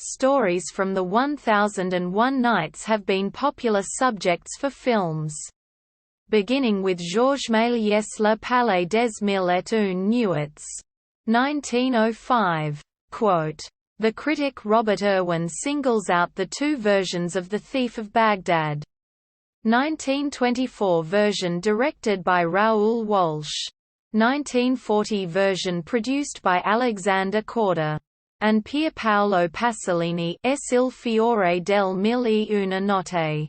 Stories from the 1001 Nights have been popular subjects for films. Beginning with Georges Méliès Le Palais des Mille et Une Nuits, 1905. Quote, "The critic Robert Irwin singles out the two versions of The Thief of Baghdad. 1924 version directed by Raoul Walsh. 1940 version produced by Alexander Korda. And Pier Paolo Pasolini, S. Il Fiore del Mille e Una Notte.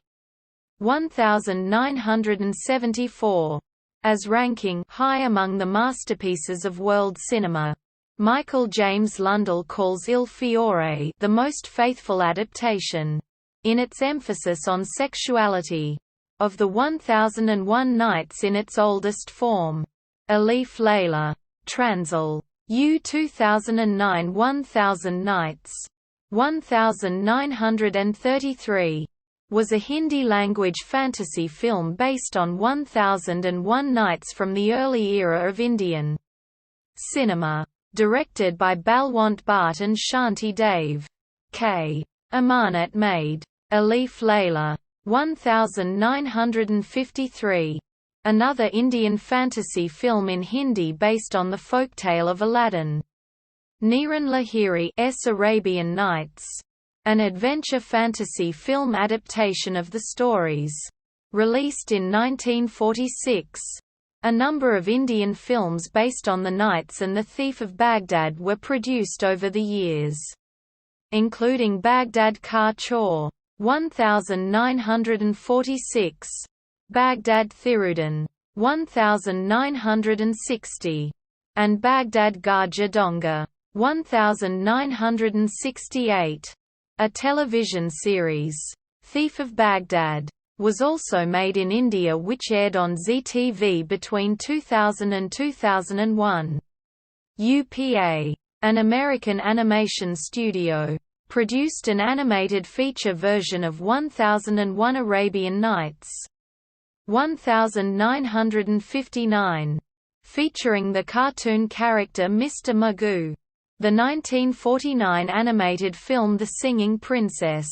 1974. As ranking high among the masterpieces of world cinema. Michael James Lundell calls Il Fiore the most faithful adaptation, in its emphasis on sexuality, of the 1001 Nights in its oldest form. ﷺ. Transl. U 2009 1000 Nights. 1933. Was a Hindi-language fantasy film based on 1001 Nights from the early era of Indian cinema. Directed by Balwant Bhatt and Shanti Dave. K. Amanat made. ﷺ. 1953. Another Indian fantasy film in Hindi based on the folktale of Aladdin. Neeran Lahiri's Arabian Nights. An adventure fantasy film adaptation of the stories. Released in 1946. A number of Indian films based on the Nights and The Thief of Baghdad were produced over the years, including Baghdad Ka Chaur, 1946, Baghdad Thirudan, 1960, and Baghdad Gajah Donga, 1968. A television series, Thief of Baghdad, was also made in India which aired on Zee TV between 2000 and 2001. UPA, an American animation studio, produced an animated feature version of 1001 Arabian Nights. 1959. Featuring the cartoon character Mr. Magoo. The 1949 animated film The Singing Princess,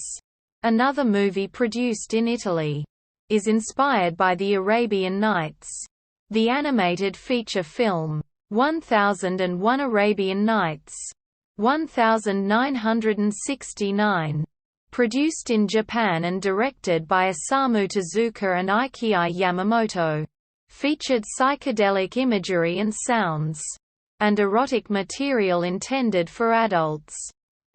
another movie produced in Italy, is inspired by the Arabian Nights. The animated feature film, 1001 Arabian Nights, 1969, produced in Japan and directed by Osamu Tezuka and Ikei Yamamoto, featured psychedelic imagery and sounds, and erotic material intended for adults.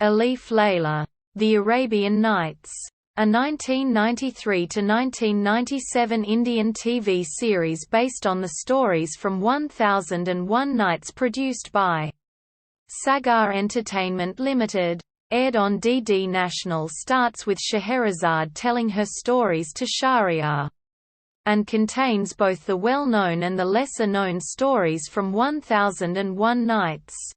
ﷺ. The Arabian Nights, a 1993–1997 Indian TV series based on the stories from 1001 Nights produced by Sagar Entertainment Limited, aired on DD National, starts with Scheherazade telling her stories to Shahryār, and contains both the well-known and the lesser-known stories from 1001 Nights.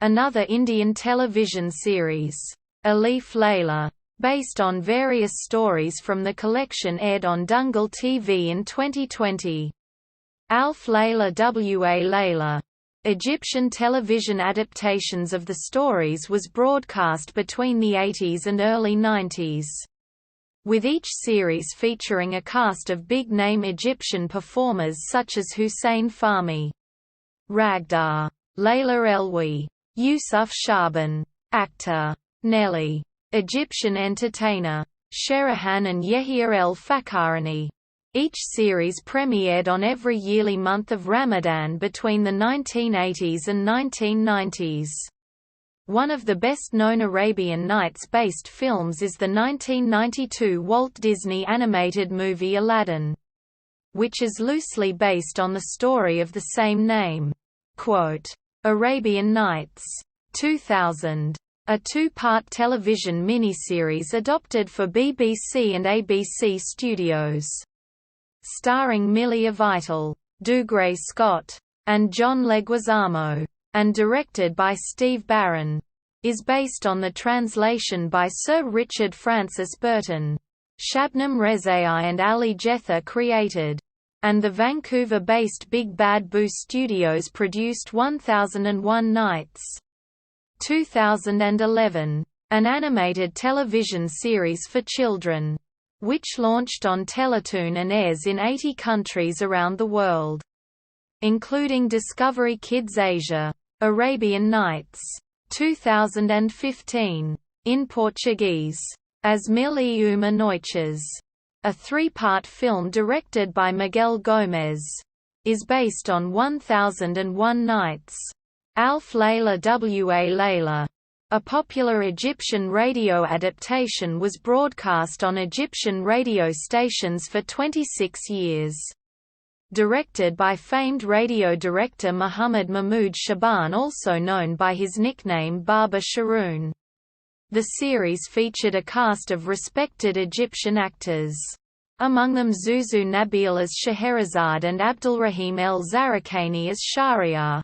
Another Indian television series, ﷺ, based on various stories from the collection, aired on Dangal TV in 2020. ʼAlf Layla wa-Laylah. Egyptian television adaptations of the stories was broadcast between the 80s and early 90s. With each series featuring a cast of big-name Egyptian performers such as Hussein Fahmy, Raghdar, Layla Elwi, Yusuf Shaban, actor, Nelly, Egyptian entertainer, Sherihan and Yehia El Fakharani. Each series premiered on every yearly month of Ramadan between the 1980s and 1990s. One of the best-known Arabian Nights-based films is the 1992 Walt Disney animated movie Aladdin, which is loosely based on the story of the same name. Quote, Arabian Nights. 2000. A two-part television miniseries adopted for BBC and ABC Studios. Starring Millie Vital, Dougray Scott, and John Leguizamo, and directed by Steve Barron, is based on the translation by Sir Richard Francis Burton, Shabnam Rezai and Ali Jetha created, and the Vancouver-based Big Bad Boo Studios produced 1001 Nights. 2011. an animated television series for children, which launched on Teletoon and airs in 80 countries around the world, including Discovery Kids Asia. Arabian Nights 2015. In Portuguese. As Mil e Uma Noites, a three-part film directed by Miguel Gomes, is based on 1001 Nights. ʼAlf Layla wa-Laylah. A popular Egyptian radio adaptation was broadcast on Egyptian radio stations for 26 years. Directed by famed radio director Muhammad Mahmoud Shaban, also known by his nickname Baba Sharoon. The series featured a cast of respected Egyptian actors. Among them Zuzu Nabil as Scheherazade and Abdulrahim El Zarakani as Shahryār.